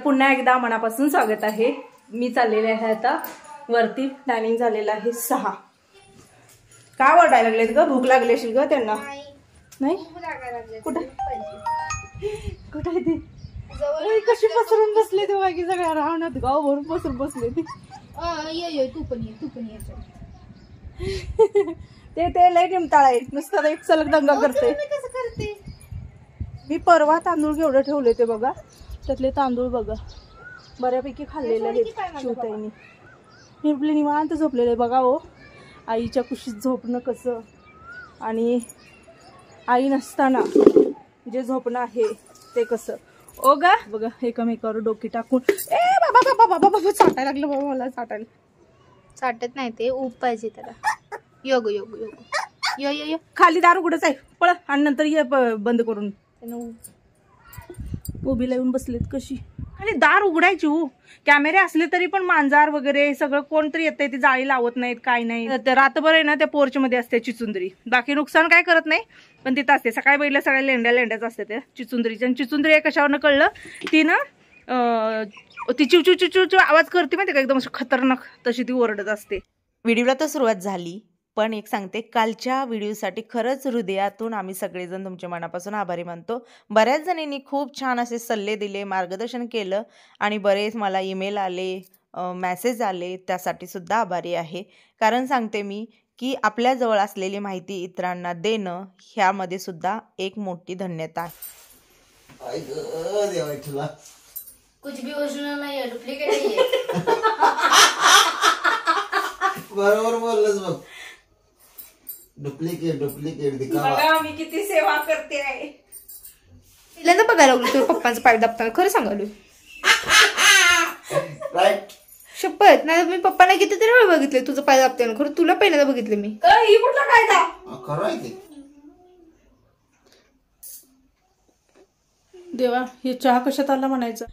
पुन्हा एकदा मनापासून स्वागत आहे। मी चाललेले आहे आता वरती। टायमिंग झालेला आहे 6। का ओरडायला लागलेत ग? भूक लागली असेल ग त्यांना? नाही कुठं कुठं ती कशी पसरून बसले ते बाकी सगळ्या राहण्यात गाव भरून पसरून बसले ती। तू पण ये ते लय निमताळ आहे, नुसतं एक सलग दंगा करते। मी परवा तांदूळ केवढे ठेवले ते बघा, त्यातले तांदूळ बघा बऱ्यापैकी खाल्लेले आहेत शिवताईनी। मी आपले निवांत झोपलेले बघा हो। आईच्या कुशीत झोपणं कसं आणि आई नसताना जे झोपणं आहे ते कसं। ओ गा बघा एकमेकावर डोकी टाकून ए बाबा बाबा बाबा बाबा चाटायला लागलं बाबा, मला चाटायला। चाटत नाही ते, ऊब पाहिजे त्याला। योग योग योग यो यो यो खाली दार उघडच आहे, पळ आणि नंतर ये बंद करून। उभीला येऊन बसलेत कशी, आणि दार उघडायची हो। कॅमेरे असले तरी पण मांजार वगैरे सगळं कोणतरी येतंय, ती जाळी लावत नाहीत काय नाही। रातभर आहे ना त्या पोर्च मध्ये असते चिचुंदरी, बाकी नुकसान काय करत नाही पण तिथं असते। सकाळी बैठल्या सगळ्या लेंड्याच असते त्या चिचुंदरीच्या। आणि चिचुंदरी कशावरनं कळलं, ती ना ती चिव चिव चिव चिव आवाज करते माहिती का, एकदम खतरनाक तशी ती ओरडत असते। व्हिडिओला तर सुरुवात झाली, पण एक सांगते, कालच्या व्हिडिओसाठी खरंच हृदयातून आम्ही सगळेजण तुमच्या मनापासून आभारी मानतो। बऱ्याच जणींनी खूप छान असे सल्ले दिले, मार्गदर्शन केलं आणि बरेच मला ईमेल आले, मेसेज आले, त्यासाठी सुद्धा आभारी आहे। कारण सांगते मी की आपल्याजवळ असलेली माहिती इतरांना देणं ह्यामध्ये सुद्धा एक मोठी धन्यता आहे। कुछ भी ओरिजिनल नाही आहे, डुप्लिकेट नाही आहे। बरोबर बोललंस बघ, डुप्लिकेट डुप्लिकेट दिखावा। बघा मी किती सेवा करते आहे। पहिल्यांदा बघायला लागलो तुझ्या पप्पांचं पाय दाबताना, खरं सांगालो राईट शपथ नाही। मी पप्पांना कितीतरी वेळ बघितले तुझं पाय दाबताना, खरं तुला पहिल्यांदा बघितलं मी। ही कुठला कायदा? खरं आहे ते। देवा हे चहा कशात आला म्हणायचं।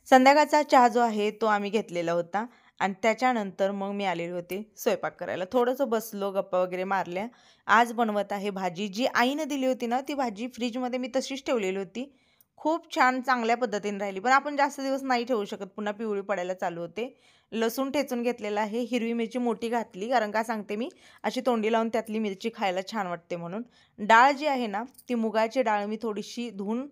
संध्याकाळचा चहा जो आहे तो आम्ही घेतलेला होता आणि त्याच्यानंतर मग मी आलेले होते स्वयंपाक करायला। थोडंसं बसलो, गप्पा वगैरे मारल्या। आज बनवत आहे भाजी, जी आईनं दिली होती ना ती भाजी फ्रीजमध्ये मी तशीच ठेवलेली होती। खूप छान चांगल्या पद्धतीने राहिली, पण आपण जास्त दिवस नाही ठेवू शकत, पुन्हा पिवळी पडायला चालू होते। लसूण ठेचून घेतलेला आहे, हिरवी मिरची मोठी घातली, कारण का सांगते मी अशी तोंडी लावून त्यातली मिरची खायला छान वाटते म्हणून। डाळ जी आहे ना ती मुगाची डाळ मी थोडीशी धुवून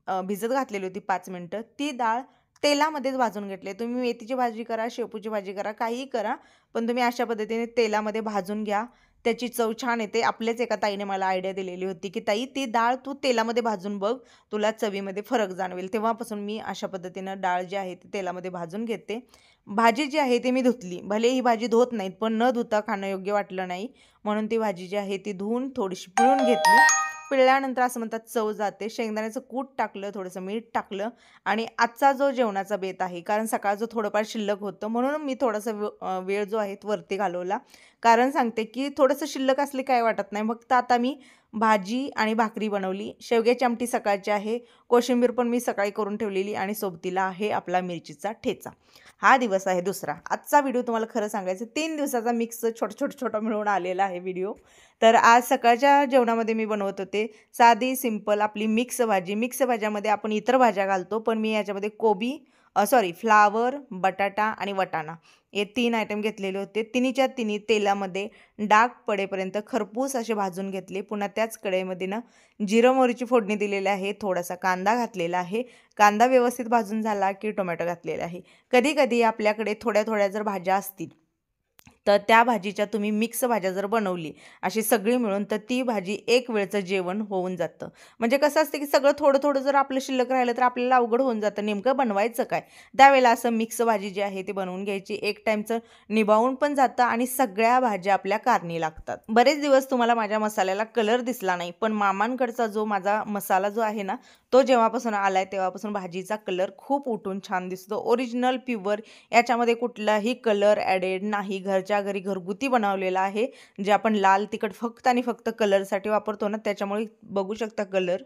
भिजत घातलेली होती 5 मिनटं। ती डाळ तेलामध्येच भाजून घेतले। तुम्ही मेथीची भाजी करा, शेपूची भाजी करा, काहीही करा, पण तुम्ही अशा पद्धतीने तेलामध्ये भाजून घ्या, त्याची चव छान येते। आपल्याच एका ताईने मला आयडिया दिलेली होती की ताई ती डाळ तू तेलामध्ये भाजून बघ, तुला चवीमध्ये फरक जाणवेल। तेव्हापासून मी अशा पद्धतीनं डाळ जी आहे ती तेलामध्ये भाजून घेते। भाजी जी आहे ती मी धुतली, भले ही भाजी धुत नाहीत पण न धुता खाणं योग्य वाटलं नाही, म्हणून ती भाजी जी आहे ती धुवून थोडीशी पिळून घेतली। पिळल्यानंतर असं म्हणतात चव जाते। शेंगदाण्याचं कूट टाकलं, थोडंसं मीठ टाकलं आणि आजचा जो जेवणाचा बेत आहे, कारण सकाळचं थोडंफार शिल्लक होतं म्हणून मी थोडासा वेळ जो आहे वरती घालवला। कारण सांगते की थोडंसं शिल्लक असले काय वाटत नाही। फक्त आता मी भाजी आणि भाकरी बनवली, शेवग्याची आमटी सकाळची आहे, कोशिंबीर पण मी सकाळी करून ठेवलेली आणि सोबतीला आहे आपला मिरचीचा ठेचा। हा दिवस आहे दुसरा। आजचा व्हिडिओ तुम्हाला खरं सांगायचं 3 दिवसाचा मिक्स छोटा मिळून आलेला आहे व्हिडिओ। तर आज सकाळच्या जेवणामध्ये मी बनवत होते साधी सिंपल आपली मिक्स भाजी। मिक्स भाज्यामध्ये आपण इतर भाज्या घालतो, पण मी याच्यामध्ये फ्लावर, बटाटा आणि वटाणा हे 3 आयटम घेतलेले होते। तिन्हीच्या तिन्ही तेलामध्ये डाग पडेपर्यंत खरपूस असे भाजून घेतले। पुन्हा त्याच कढईमध्ये ना जिरं मोहरीची फोडणी दिलेली आहे, थोडासा कांदा घातलेला आहे। कांदा व्यवस्थित भाजून झाला की टोमॅटो घातलेला आहे। कधी कधी आपल्याकडे थोड्या जर भाज्या असतील तर त्या भाजीच्या तुम्ही मिक्स भाज्या जर बनवली अशी सगळी मिळून, तर ती भाजी एक वेळचं जेवण होऊन जातं। म्हणजे कसं असतं की सगळं थोडं जर आपलं शिल्लक राहिलं तर आपल्याला अवघड होऊन जातं, नेमकं बनवायचं काय। त्यावेळेला असं मिक्स भाजी जी आहे ती बनवून घ्यायची, एक टाईमचं निभावून पण जातं आणि सगळ्या भाज्या आपल्या कारणी लागतात। बरेच दिवस तुम्हाला माझ्या मसाल्याला कलर दिसला नाही, पण मामांकडचा जो माझा मसाला जो आहे ना तो जेव्हापासून आलाय तेव्हापासून भाजीचा कलर खूप उठून छान दिसतो। ओरिजिनल प्युअर, याच्यामध्ये कुठलाही कलर ॲडेड नाही, घरच्या घरी घरगुती बनवलेला आहे। जे आपण लाल तिखट फक्त आणि फक्त कलरसाठी वापरतो ना, त्याच्यामुळे बघू शकता कलर।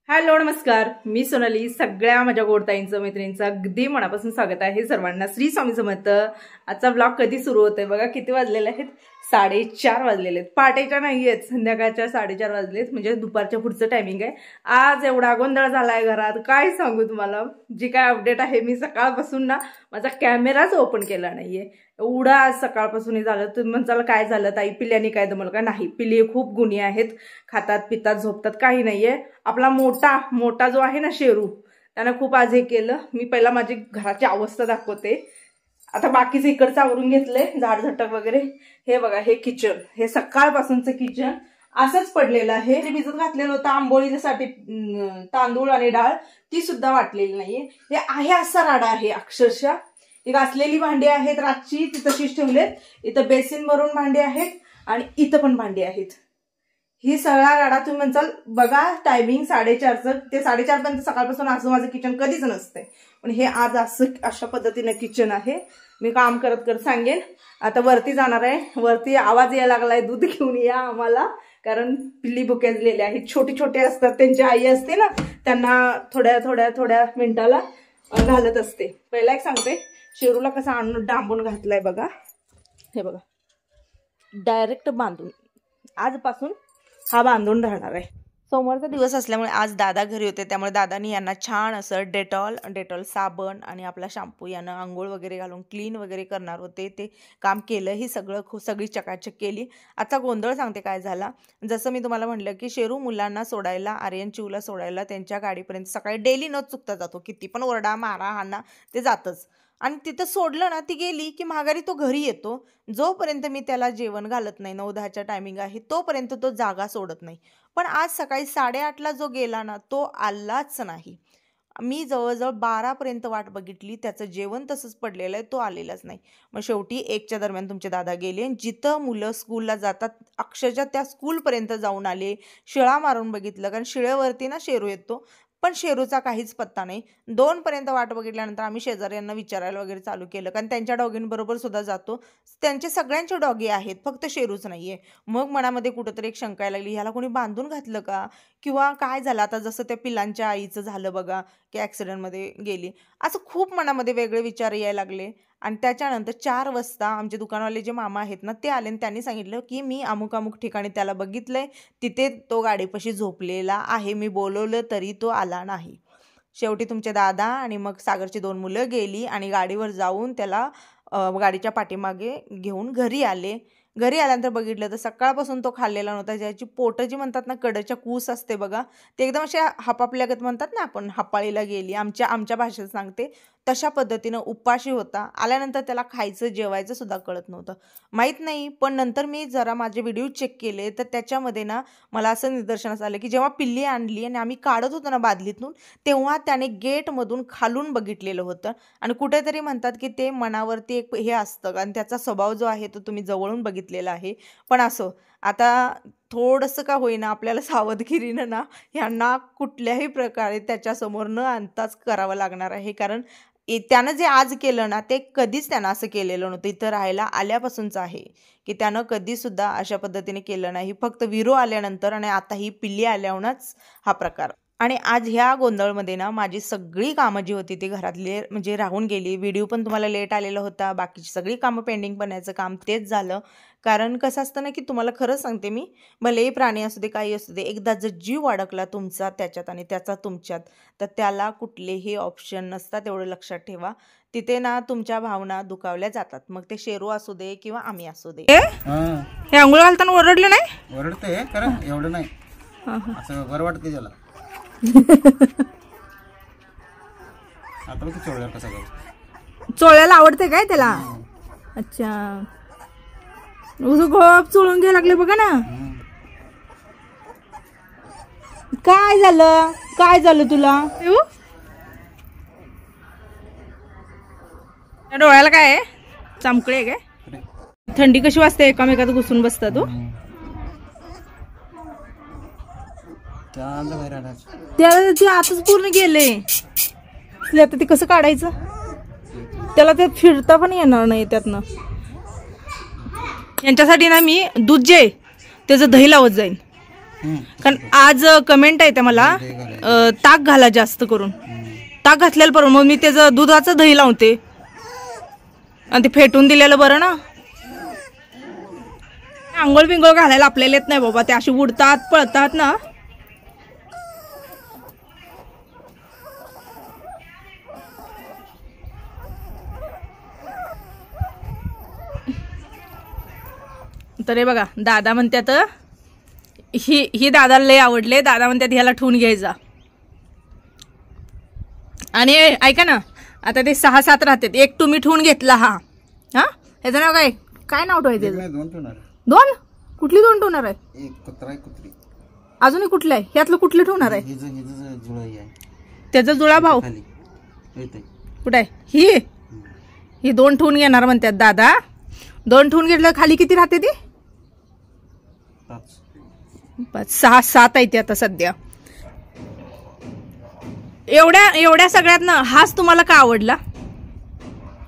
हॅलो नमस्कार, मी सोनाली। सगळ्या माझ्या गोडताईंचं मैत्रिणींचं अगदी मनापासून स्वागत आहे सर्वांना। श्री स्वामी समर्थ। आजचा ब्लॉग कधी सुरू होतोय बघा, किती वाजलेले आहेत 4:30 वाजलेले आहेत. पहाटेच्या नाही आहेत, संध्याकाळच्या 4:30 वाजलेत, म्हणजे दुपारच्या पुढचं टायमिंग आहे. आज एवढा गोंधळ झालाय घरात, काय सांगू तुम्हाला. जी काय अपडेट आहे, मी सकाळपासून ना माझा कॅमेराच ओपन केला नाहीये. एवढा आज सकाळपासून झालं. तुम्ही म्हणसाल काय झालं ताई, पिल्ल्याने काय दमलं का? नाही, पिल्ले खूप गुणी आहेत, खातात पितात झोपतात, काही नाहीये. आपला मोठा जो आहे ना शेरू, त्यानं खूप आज हे केलं. मी पहिला माझी घराची अवस्था दाखवते. आता बाकीचं इकडचं आवरून घेतलंय, झाडझटक वगैरे. हे बघा, हे किचन, हे सकाळपासूनचं किचन असंच पडलेलं आहे. जे भिजत घातलेलं होतं आंबोळीसाठी तांदूळ आणि डाळ, ती सुद्धा वाटलेली नाहीये. हे आहे असा राडा आहे अक्षरशः. ही घासलेली भांडी आहेत रातची, ती तशीच ठेवलेत. इथं बेसिन भरून भांडी आहेत आणि इथं पण भांडी आहेत. ही सगळा राडा. तुम्ही म्हणसाल बघा टायमिंग 4:30चं, ते 4:30 पर्यंत सकाळपासून असं माझं किचन कधीच नसतंय, पण हे आज असं अशा पद्धतीनं किचन आहे. मी काम करत करत सांगेन. आता वरती जाणार आहे. वरती आवाज यायला लागलाय, दूध घेऊन या आम्हाला, कारण पिल्ली भुकेजलेली आहेत. छोटे असतात, त्यांची आई असते ना, त्यांना थोड्या मिनिटाला घालत असते. पहिला एक सांगते, शेरूला कसं आणून डांबून घातलाय बघा. हे बघा, डायरेक्ट बांधून, आजपासून हा बांधून राहणार आहे. सोमवारचा दिवस असल्यामुळे आज दादा घरी होते, त्यामुळे दादानी यांना छान असं डेटॉल साबण आणि आपला शॅम्पू यानं आंघोळ वगैरे घालून क्लीन वगैरे करणार होते. ते काम केलं. ही सगळी चकाचक केली. आता गोंधळ सांगते काय झाला. जसं मी तुम्हाला म्हटलं की शेरू मुलांना सोडायला, आर्यन चिवला सोडायला त्यांच्या गाडीपर्यंत सकाळी डेली न चुकता जातो. किती पण ओरडा मारा हाना ते जातच. आणि तिथं सोडलं ना, ती गेली की माघारी तो घरी येतो. जोपर्यंत मी त्याला जेवण घालत नाही, 9-10च्या टायमिंग आहे, तोपर्यंत तो जागा सोडत नाही. पण आज सकाळी 8:30ला जो गेला ना, तो आलाच नाही. मी जवळजवळ 12पर्यंत वाट बघितली, त्याचं जेवण तसंच पडलेलं आहे, तो आलेलाच नाही. मग शेवटी 1च्या दरम्यान तुमचे दादा गेले आणि जिथं मुलं स्कूलला जातात अक्षरशः त्या स्कूलपर्यंत जाऊन आले. शिळा मारून बघितलं, कारण शिळेवरती ना शेरू येतो, पण शेरूचा काहीच पत्ता नाही. 2पर्यंत वाट बघितल्यानंतर आम्ही शेजाऱ्यांना विचारायला वगैरे चालू केलं, कारण त्यांच्या डॉगींबरोबर सुद्धा जातो. त्यांचे सगळ्यांचे डॉगी आहेत, फक्त शेरूच नाही आहे. मग मनामध्ये कुठंतरी एक शंका यायला लागली, ह्याला कोणी बांधून घातलं का किंवा काय झालं. आता जसं त्या पिलांच्या आईचं झालं बघा, की ॲक्सिडेंटमध्ये गेली, असं खूप मनामध्ये वेगळे विचार यायला लागले. आणि त्याच्यानंतर 4 वाजता आमचे दुकानवाले जे मामा आहेत ना, ते आले आणि त्यांनी सांगितलं की मी अमुक ठिकाणी त्याला बघितलंय, तिथे तो गाडीपाशी झोपलेला आहे. मी बोलवलं तरी तो आला नाही. शेवटी तुमचे दादा आणि मग सागरची 2 मुलं गेली आणि गाडीवर जाऊन त्याला गाडीच्या पाठीमागे घेऊन घरी आले. घरी आल्यानंतर बघितलं तर सकाळपासून तो खाल्लेला नव्हता. ज्याची पोटं जी म्हणतात ना, कडच्या कूस असते बघा, ते एकदम अशा हापापल्यागत म्हणतात ना आपण, हापाळीला गेली, आमच्या भाषेत सांगते, तशा पद्धतीनं उपाशी होता. आल्यानंतर त्याला खायचं जेवायचं सुद्धा कळत नव्हतं. माहीत नाही, पण नंतर मी जरा माझे व्हिडिओ चेक केले तर त्याच्यामध्ये ना मला असं निदर्शनास आलं की जेव्हा पिल्ली आणली आणि आम्ही काढत होतो ना बादलीतून, तेव्हा त्याने गेटमधून खालून बघितलेलं होतं. आणि कुठेतरी म्हणतात की ते मनावरती एक हे असतं, आणि त्याचा स्वभाव जो आहे तो तुम्ही जवळून बघितलेला आहे. पण असो, आता थोडंसं का होईना आपल्याला सावधगिरीनं ना ह्यांना कुठल्याही प्रकारे त्याच्यासमोर न आणताच करावं लागणार आहे. कारण त्यानं जे आज केलं ना, ते कधीच त्यानं असं केलेलं नव्हतं. इथं राहायला आल्यापासूनच आहे की त्यानं कधीसुद्धा अशा पद्धतीने केलं नाही. फक्त विरो आल्यानंतर आणि आता ही पिल्ली आल्यावरच हा प्रकार. आणि आज ह्या गोंधळमध्ये ना माझी सगळी कामं जी होती ती घरातली म्हणजे राहून गेली. व्हिडिओ पण तुम्हाला लेट आलेला होता. बाकीची सगळी कामं पेंडिंग बनायचं काम तेच झालं. कारण कसं असतं ना की तुम्हाला खरंच सांगते मी, भलेही प्राणी असू दे काही असू दे, एकदा जर जीव अडकला तुमचा त्याच्यात आणि त्याचा तुमच्यात, तर त्याला कुठलेही ऑप्शन नसतात. एवढं लक्षात ठेवा. तिथे ना तुमच्या भावना दुखावल्या जातात. मग ते शेरू असू दे किंवा आम्ही असू दे. हे आंघोळ घालताना ओरडलं नाही? ओरडते खरं, एवढं नाही, असं बरं वाटते त्याला. आता बघ चोळल्या कसं करतो. चोळ्याला आवडते काय त्याला? अच्छा, खूप चोळून घ्यायला लागले बघा ना. काय झालं तुला? डोळ्याला काय आहे? चामकळे काय? थंडी कशी वाजते, एकामेकात घुसून बसतात तो. त्याला ते आताच पूर्ण गेले. आता ते कसं काढायचं? त्याला ते फिरता पण येणार नाही त्यातनं. यांच्यासाठी ना मी दूध जे त्याचं दही लावत जाईन. कारण आज कमेंट आहे त्या मला, ताक घाला जास्त करून. ताक घातलेलं बरं, मग मी त्याचं दुधाचं दही लावते आणि ते फेटून दिलेलं बरं ना. आंघोळ बिंगोळ घालायला आपल्याला येत नाही बाबा, ते अशी उडतात पळतात ना. तर हे बघा दादा म्हणतात ही दादाला लय आवडले. दादा म्हणतात ह्याला ठेवून घ्यायचा. आणि ऐका ना, आता ते 6-7 राहतात. एक तुम्ही ठेवून घेतला. हा ह्याचं नाव काय नाव ठेवायचं? नाही, 2 ठेवणार. 2? कुठली 2 ठेवणार आहे? एक कुत्रा एक कुत्री. अजूनही कुठलं आहे? ह्यातलं कुठलं ठेवणार आहे? हिचं जुळाई आहे त्याचा जुळा भाऊ खाली येते. कुठे आहे? ही 2 ठेवून घेणार म्हणतात दादा. 2 ठेवून घेतलं खाली किती राहते ती? 5. 6-7 आहे ती आता सध्या. एवढ्या सगळ्यात ना हाच तुम्हाला का आवडला?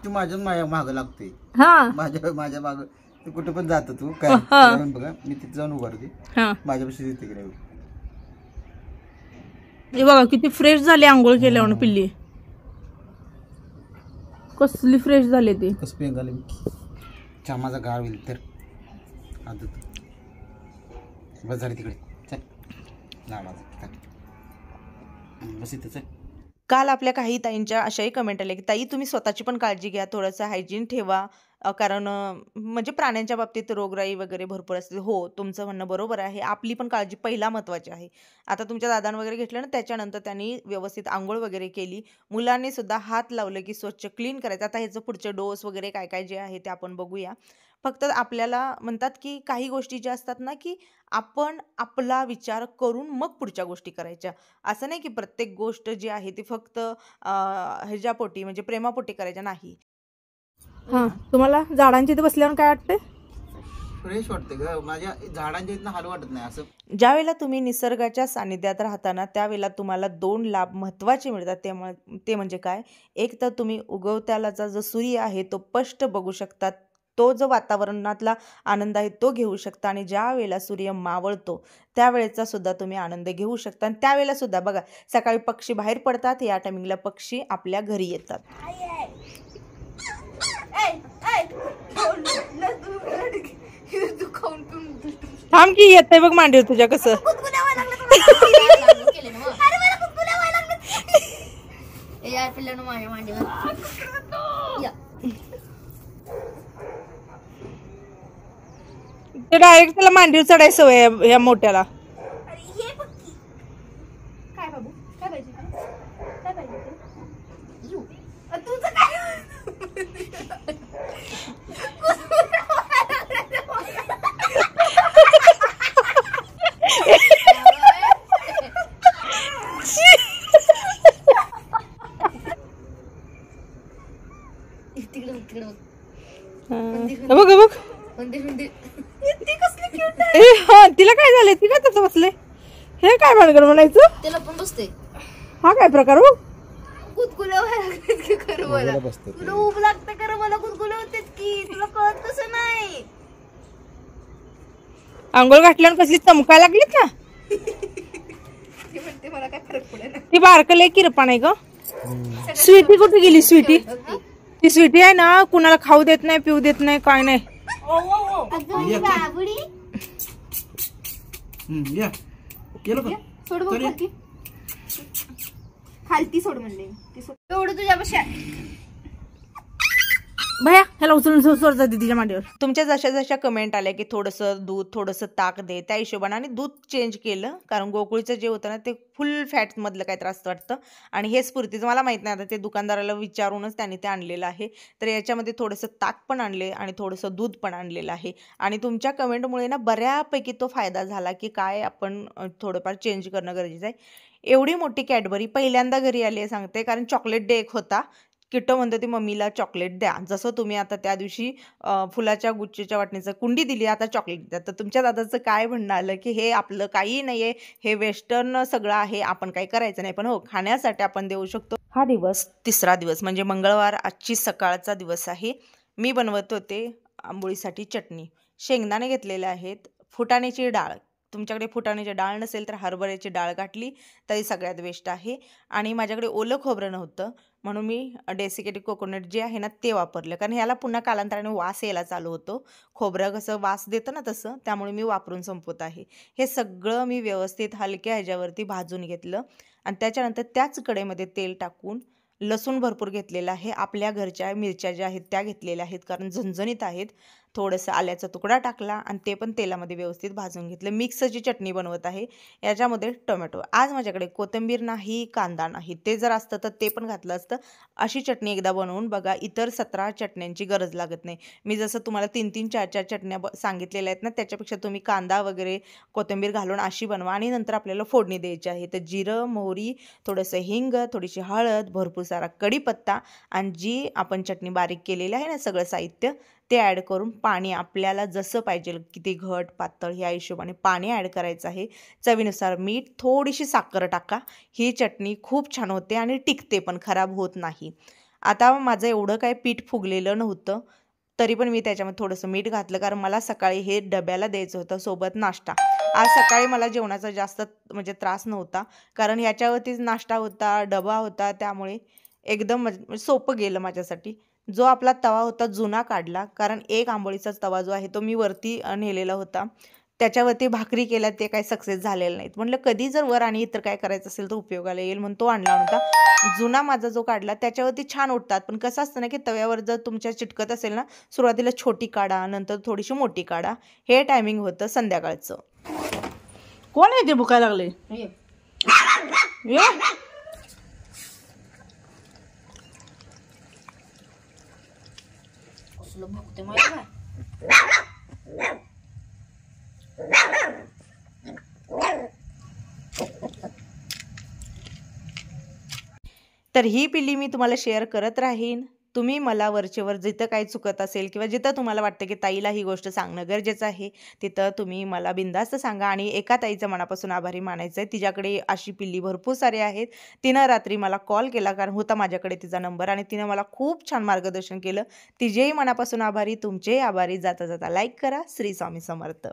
तू माझ्या माग लागते. हा माझ्या माग तू कुठे पण जात तू काय जाऊन बघा, मी तिथे जाऊन उभारते. हा माझ्यापाशी येते की नाही. हे बघा किती फ्रेश झाली आंघोळ केल्यावर पिल्ली. कसली फ्रेश झाली ती. कसं पेंग आले चमाचा गाळ होईल तर आता बस झाली तिकडे. चल बस इथे चल. काल आपल्या काही ताईंच्या अशाही कमेंट आल्या की ताई तुम्ही स्वतःची पण काळजी घ्या, थोडंसं हायजीन ठेवा, कारण म्हणजे प्राण्यांच्या बाबतीत रोगराई वगैरे भरपूर असते. हो, तुमचं म्हणणं बरोबर आहे. आपली पण काळजी पहिला महत्त्वाची आहे. आता तुमच्या दादान वगैरे घेतलं ना, त्याच्यानंतर त्यांनी व्यवस्थित आंघोळ वगैरे केली. मुलांनी सुद्धा हात लावले की स्वच्छ क्लीन करायचं. आता ह्याचं पुढचे डोस वगैरे काय काय जे आहे ते आपण बघूया. फक्त आपल्याला म्हणतात की काही गोष्टी ज्या असतात ना, की आपण आपला विचार करून मग पुढच्या गोष्टी करायच्या. असं नाही की प्रत्येक गोष्ट जी आहे ती फक्त ह्याच्यापोटी म्हणजे प्रेमापोटी करायच्या नाही. हा तुम्हाला झाडांच्या इथे बसल्यावर काय वाटतंय? फ्रेश वाटते ग. माझ्या झाडांच्या इथनं हाल वाटत नाही. असं ज्यावेळेला तुम्ही निसर्गाच्या सानिध्यात राहताना त्यावेळेला तुम्हाला 2 लाभ महत्त्वाचे मिळतात. ते म्हणजे काय? एक तर तुम्ही उगवत्यालाचा जो सूर्य आहे तो स्पष्ट बघू शकता. तो जो वातावरणातला आनंद आहे तो घेऊ शकता. आणि ज्या वेळेला सूर्य मावळतो त्यावेळेचा सुद्धा तुम्ही आनंद घेऊ शकता. आणि त्यावेळेला सुद्धा बघा सकाळी पक्षी बाहेर पडतात, या टायमिंगला पक्षी आपल्या घरी येतात. थांब की येत बघ मांडीवर तुझ्या कसं. ते डायरेक्ट त्याला मांडीवर चढायची सवय आहे ह्या मोठ्याला. काय बाबू काय पाहिजे काय पाहिजे तुझं बघ बघ तिला काय झालंय? तिला तसं बसले. हे काय भानगड म्हणायचं? त्याला पण बसते. हा काय प्रकार हो? कुतकुल्या करू मला तुला ऊब लागतं कर मला कुतकुल्या होते की तुला कळत कसं नाही. आंघोळ घातल्यावर कसली चमकायला लागली का? ती म्हणते मला काय फरक पडेल. ती बारकले किरपा नाही ग. स्वीटी कुठे गेली? स्वीटी ती स्वीटी आहे ना, कुणाला खाऊ देत नाही, पिऊ देत नाही, काय नाही. सोड बघ खालती सोड म्हणले एवढं तुझ्यापाशी. भया ह्याला उचलून सोड जा तिच्या मांडीवर. तुमच्या जशा जशा कमेंट आल्या की थोडंसं दूध थोडंसं ताक दे, त्या हिशोबाने आणि दूध चेंज केलं. कारण गोकुळचं जे होतं ना ते फुल फॅटमधलं काय त्रास वाटतं. आणि हे स्फूर्तीचं मला माहीत नाही, आता ते दुकानदाराला विचारूनच त्यांनी ते आणलेलं आहे. तर याच्यामध्ये थोडंसं ताक पण आणले आणि थोडंसं दूध पण आणलेलं आहे. आणि तुमच्या कमेंटमुळे ना बऱ्यापैकी तो फायदा झाला की काय आपण थोडंफार चेंज करणं गरजेचं आहे. एवढी मोठी कॅडबरी पहिल्यांदा घरी आली आहे सांगते, कारण चॉकलेट डे एक होता. किट्टो म्हणतो ती मम्मीला चॉकलेट द्या, जसं तुम्ही आता त्या दिवशी फुलाच्या गुच्छेच्या वाटणीचं कुंडी दिली, आता चॉकलेट द्या. तर तुमच्या दादाचं काय म्हणणं आलं की हे आपलं काही नाही आहे, हे वेस्टर्न सगळं आहे, आपण काही करायचं नाही, पण हो खाण्यासाठी आपण देऊ शकतो. हा दिवस 3रा दिवस म्हणजे मंगळवार, आजची सकाळचा दिवस आहे. मी बनवत होते आंबोळीसाठी चटणी. शेंगदाणे घेतलेले आहेत, फुटाण्याची डाळ, तुमच्याकडे फुटाण्याची डाळ नसेल तर हरभऱ्याची डाळ घातली तरी सगळ्यात बेस्ट आहे. आणि माझ्याकडे ओलं खोबरं नव्हतं म्हणून मी डेसिकेटेड कोकोनट जे आहे ना ते वापरलं, कारण ह्याला पुन्हा कालांतराने वास यायला चालू होतो. खोबरं कसं वास देतं ना तसं, त्यामुळे मी वापरून संपवत आहे. हे सगळं मी व्यवस्थित हलक्या ह्याच्यावरती भाजून घेतलं आणि त्याच्यानंतर त्याच कढईमध्ये तेल टाकून लसूण भरपूर घेतलेला आहे. आपल्या घरच्या मिरच्या ज्या आहेत त्या घेतलेल्या आहेत कारण झणझणीत आहेत. थोडंसं आल्याचा तुकडा टाकला आणि ते पण तेलामध्ये व्यवस्थित भाजून घेतलं. मिक्सची चटणी बनवत आहे. याच्यामध्ये टोमॅटो, आज माझ्याकडे कोथिंबीर नाही, कांदा नाही, ते जर असतं तर ते पण घातलं असतं. अशी चटणी एकदा बनवून बघा, इतर 17 चटण्यांची गरज लागत नाही. मी जसं तुम्हाला 3-3, 4-4 चटण्या सांगितलेल्या आहेत ना, त्याच्यापेक्षा तुम्ही कांदा वगैरे कोथिंबीर घालून अशी बनवा. आणि नंतर आपल्याला फोडणी द्यायची आहे. तर जिरं, मोहरी, थोडंसं हिंग, थोडीशी हळद, भरपूर सारा कढीपत्ता आणि जी आपण चटणी बारीक केलेली आहे ना सगळं साहित्य ते ॲड करून पाणी आपल्याला जसं पाहिजे, किती घट पातळ ह्या हिशोबाने पाणी ॲड करायचं आहे. चवीनुसार मीठ, थोडीशी साखर टाका. ही चटणी खूप छान होते आणि टिकते पण, खराब होत नाही. आता माझं एवढं काय पीठ फुगलेलं नव्हतं तरी पण मी त्याच्यामध्ये थोडंसं मीठ घातलं, कारण मला सकाळी हे डब्याला द्यायचं होतं सोबत नाश्ता. आज सकाळी मला जेवणाचा जास्त म्हणजे त्रास नव्हता, कारण ह्याच्यावरतीच नाश्ता होता, डबा होता, त्यामुळे एकदम सोपं गेलं माझ्यासाठी. जो आपला तवा होता जुना काढला, कारण एक आंबोळीचा तवा जो आहे तो मी वरती नेलेला होता. त्याच्यावरती भाकरी केल्या, ते काही सक्सेस झालेलं नाहीत. म्हटलं कधी जर वर आणि इतर काय करायचं असेल तर उपयोगाला येईल म्हणून तो आणला होता. जुना माझा जो काढला त्याच्यावरती छान उठतात, पण कसं असतं ना की तव्यावर जर तुमच्या चिटकत असेल ना, सुरुवातीला छोटी काढा, नंतर थोडीशी मोठी काढा. हे टायमिंग होतं संध्याकाळचं. कोण आहे ते भुकायला लागले? कसलं भुकते माहिती काय? तर ही पिल्ली मी तुम्हाला शेअर करत राहीन. तुम्ही मला वरचेवर जिथं काही चुकत असेल किंवा जिथं तुम्हाला वाटतं की ताईला ही गोष्ट सांगणं गरजेचं आहे, तिथं तुम्ही मला बिनधास्त सांगा. आणि एका ताईचं मनापासून आभारी मानायचं आहे. तिच्याकडे अशी पिल्ली भरपूर सारी आहेत. तिनं रात्री मला कॉल केला, कारण होता माझ्याकडे तिचा नंबर, आणि तिनं मला खूप छान मार्गदर्शन केलं. तिचेही मनापासून आभारी, तुमचेही आभारी. जाता जाता लाईक करा. श्री स्वामी समर्थ.